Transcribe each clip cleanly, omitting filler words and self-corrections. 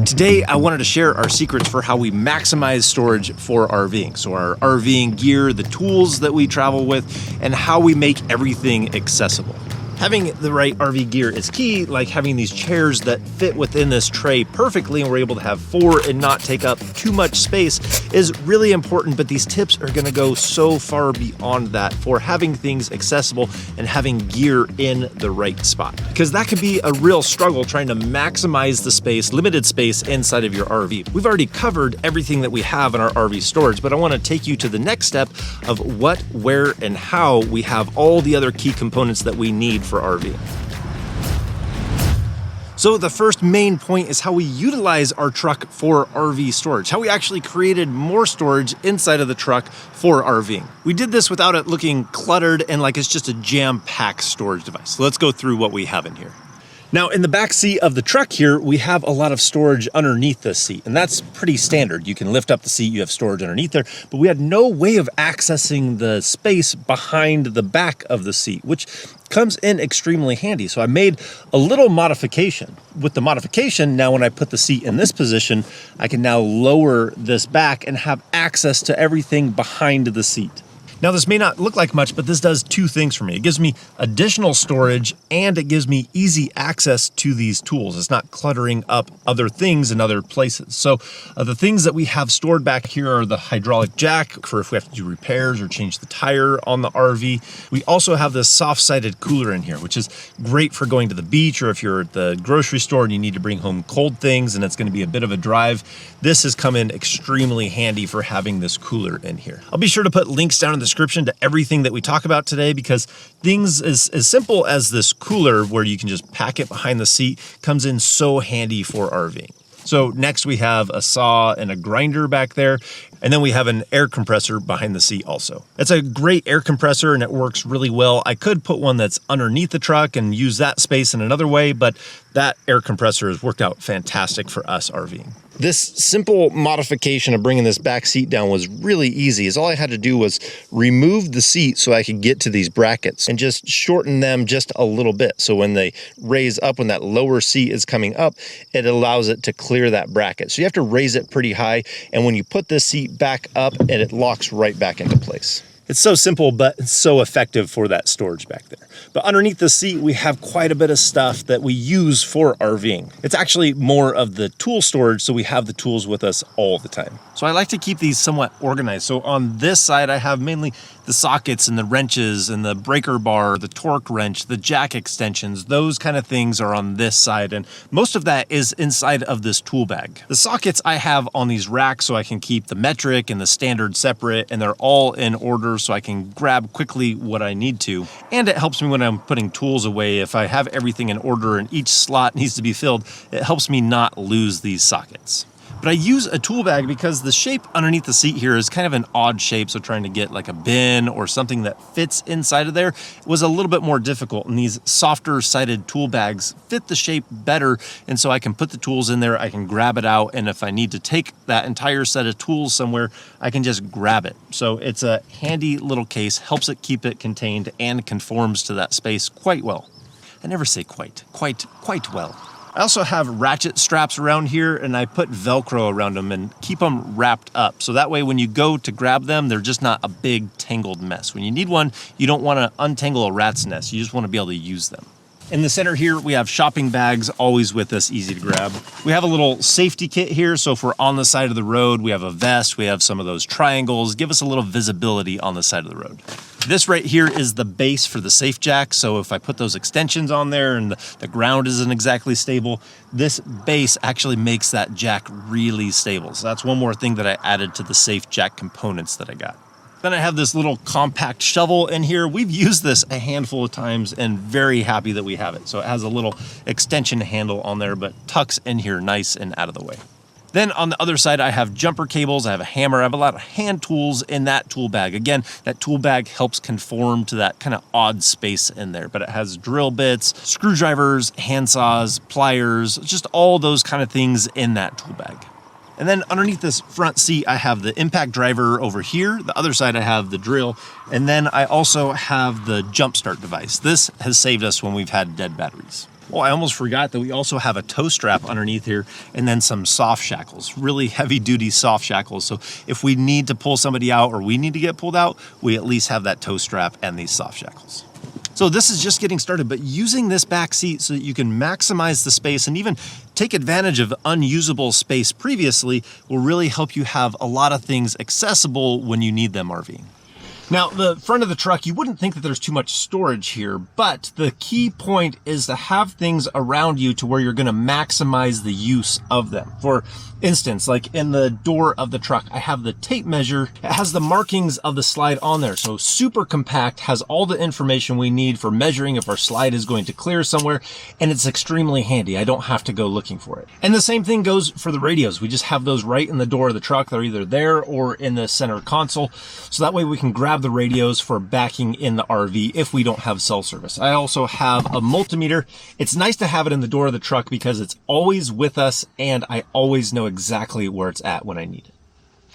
Today, I wanted to share our secrets for how we maximize storage for RVing. So our RVing gear, the tools that we travel with, and how we make everything accessible. Having the right RV gear is key, like having these chairs that fit within this tray perfectly and we're able to have 4 and not take up too much space is really important, but these tips are gonna go so far beyond that for having things accessible and having gear in the right spot. Because that could be a real struggle trying to maximize the space, limited space inside of your RV. We've already covered everything that we have in our RV storage, but I wanna take you to the next step of what, where, and how we have all the other key components that we need for RV. So the first main point is how we utilize our truck for RV storage, how we actually created more storage inside of the truck for RVing. We did this without it looking cluttered and like it's just a jam-packed storage device. So let's go through what we have in here. Now, in the back seat of the truck here, we have a lot of storage underneath the seat, and that's pretty standard. You can lift up the seat, you have storage underneath there, but we had no way of accessing the space behind the back of the seat, which comes in extremely handy. So I made a little modification. With the modification, now when I put the seat in this position, I can now lower this back and have access to everything behind the seat. Now this may not look like much, but this does 2 things for me. It gives me additional storage and it gives me easy access to these tools. It's not cluttering up other things in other places. So the things that we have stored back here are the hydraulic jack for if we have to do repairs or change the tire on the RV. We also have this soft-sided cooler in here, which is great for going to the beach or if you're at the grocery store and you need to bring home cold things and it's going to be a bit of a drive. This has come in extremely handy for having this cooler in here. I'll be sure to put links down in the description to everything that we talk about today because things as simple as this cooler where you can just pack it behind the seat comes in so handy for RVing. So next we have a saw and a grinder back there, and then we have an air compressor behind the seat also. It's a great air compressor and it works really well. I could put one that's underneath the truck and use that space in another way, but that air compressor has worked out fantastic for us RVing. This simple modification of bringing this back seat down was really easy. All I had to do was remove the seat so I could get to these brackets and just shorten them just a little bit. So when they raise up, when that lower seat is coming up, it allows it to clear that bracket. So you have to raise it pretty high. And when you put this seat back up, and it locks right back into place. It's so simple, but it's so effective for that storage back there. But underneath the seat, we have quite a bit of stuff that we use for RVing. It's actually more of the tool storage, so we have the tools with us all the time. So I like to keep these somewhat organized. So on this side, I have mainly the sockets and the wrenches and the breaker bar, the torque wrench, the jack extensions, those kind of things are on this side. And most of that is inside of this tool bag. The sockets I have on these racks so I can keep the metric and the standard separate, and they're all in order so I can grab quickly what I need to. And it helps me when I'm putting tools away. If I have everything in order and each slot needs to be filled, it helps me not lose these sockets. But I use a tool bag because the shape underneath the seat here is kind of an odd shape, so trying to get like a bin or something that fits inside of there was a little bit more difficult, and these softer sided tool bags fit the shape better, and so I can put the tools in there, I can grab it out, and if I need to take that entire set of tools somewhere, I can just grab it. So it's a handy little case, helps it keep it contained and conforms to that space quite well. I never say quite well. I also have ratchet straps around here, and I put Velcro around them and keep them wrapped up. So that way when you go to grab them, they're just not a big tangled mess. When you need one, you don't want to untangle a rat's nest. You just want to be able to use them. In the center here, we have shopping bags, always with us, easy to grab. We have a little safety kit here, so if we're on the side of the road, we have a vest, we have some of those triangles, give us a little visibility on the side of the road. This right here is the base for the safe jack, so if I put those extensions on there and the ground isn't exactly stable, this base actually makes that jack really stable. So that's one more thing that I added to the safe jack components that I got. Then I have this little compact shovel in here. We've used this a handful of times and very happy that we have it. So it has a little extension handle on there, but tucks in here nice and out of the way. Then on the other side, I have jumper cables, I have a hammer, I have a lot of hand tools in that tool bag. Again, that tool bag helps conform to that kind of odd space in there, but it has drill bits, screwdrivers, hand saws, pliers, just all those kind of things in that tool bag. And then underneath this front seat, I have the impact driver over here. The other side, I have the drill. And then I also have the jump start device. This has saved us when we've had dead batteries. Oh, I almost forgot that we also have a tow strap underneath here and then some soft shackles, really heavy duty soft shackles. So if we need to pull somebody out or we need to get pulled out, we at least have that tow strap and these soft shackles. So this is just getting started, but using this back seat so that you can maximize the space and even take advantage of unusable space previously will really help you have a lot of things accessible when you need them RVing. Now, the front of the truck, you wouldn't think that there's too much storage here, but the key point is to have things around you to where you're going to maximize the use of them. For instance, like in the door of the truck, I have the tape measure. It has the markings of the slide on there. So super compact, has all the information we need for measuring if our slide is going to clear somewhere, and it's extremely handy. I don't have to go looking for it. And the same thing goes for the radios. We just have those right in the door of the truck. They're either there or in the center console. So that way we can grab the radios for backing in the RV if we don't have cell service. I also have a multimeter. It's nice to have it in the door of the truck because it's always with us and I always know exactly where it's at when I need it.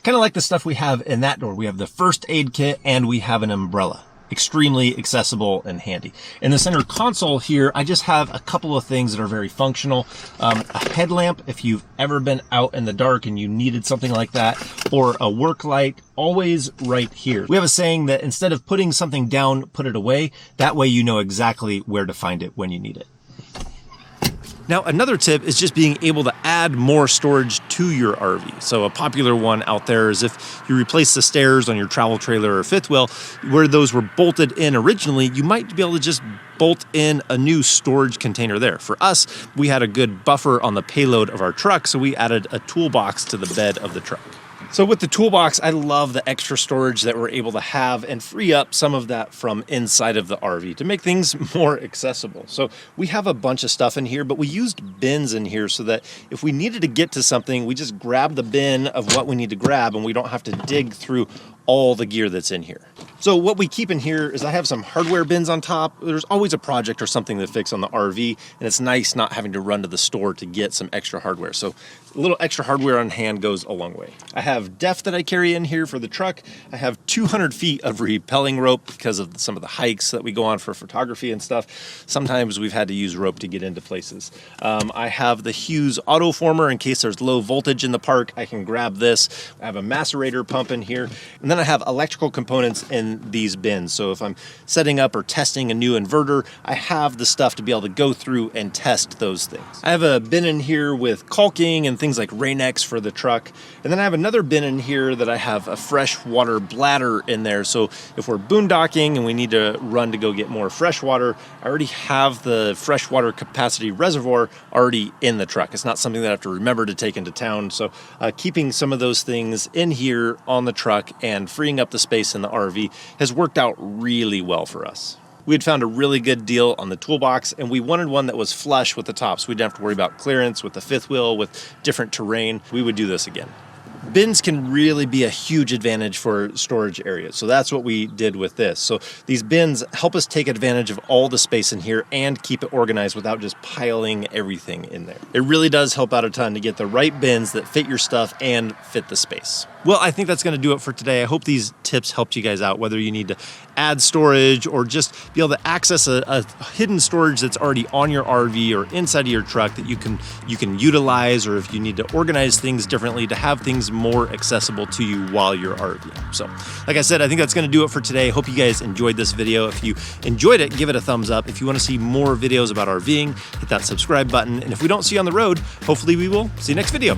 Kind of like the stuff we have in that door. We have the first aid kit and we have an umbrella. Extremely accessible and handy. In the center console here, I just have a couple of things that are very functional. A headlamp, if you've ever been out in the dark and you needed something like that, or a work light, always right here. We have a saying that instead of putting something down, put it away. That way you know exactly where to find it when you need it. Now, another tip is just being able to add more storage to your RV. So a popular one out there is if you replace the stairs on your travel trailer or fifth wheel, where those were bolted in originally, you might be able to just bolt in a new storage container there. For us, we had a good buffer on the payload of our truck, so we added a toolbox to the bed of the truck. So with the toolbox, I love the extra storage that we're able to have and free up some of that from inside of the RV to make things more accessible. So we have a bunch of stuff in here, but we used bins in here so that if we needed to get to something, we just grab the bin of what we need to grab and we don't have to dig through all the gear that's in here. So what we keep in here is I have some hardware bins on top. There's always a project or something to fix on the RV, and it's nice not having to run to the store to get some extra hardware. So a little extra hardware on hand goes a long way. I have DEF that I carry in here for the truck. I have 200 feet of repelling rope because of some of the hikes that we go on for photography and stuff. Sometimes we've had to use rope to get into places. I have the Hughes auto former in case there's low voltage in the park. I can grab this. I have a macerator pump in here. And then I have electrical components in these bins. So if I'm setting up or testing a new inverter, I have the stuff to be able to go through and test those things. I have a bin in here with caulking and things like Rain-X for the truck. And then I have another bin in here that I have a fresh water bladder in there. So if we're boondocking and we need to run to go get more fresh water, I already have the freshwater capacity reservoir already in the truck. It's not something that I have to remember to take into town. So keeping some of those things in here on the truck and freeing up the space in the RV has worked out really well for us. We had found a really good deal on the toolbox and we wanted one that was flush with the top so we didn't have to worry about clearance with the fifth wheel with different terrain. We would do this again. Bins can really be a huge advantage for storage areas. So that's what we did with this. So these bins help us take advantage of all the space in here and keep it organized without just piling everything in there. It really does help out a ton to get the right bins that fit your stuff and fit the space. Well, I think that's going to do it for today. I hope these tips helped you guys out, whether you need to add storage or just be able to access a hidden storage that's already on your RV or inside of your truck that you can utilize, or if you need to organize things differently to have things more accessible to you while you're RVing. So, like I said, I think that's going to do it for today. I hope you guys enjoyed this video. If you enjoyed it, give it a thumbs up. If you want to see more videos about RVing, hit that subscribe button. And if we don't see you on the road, hopefully we will see you next video.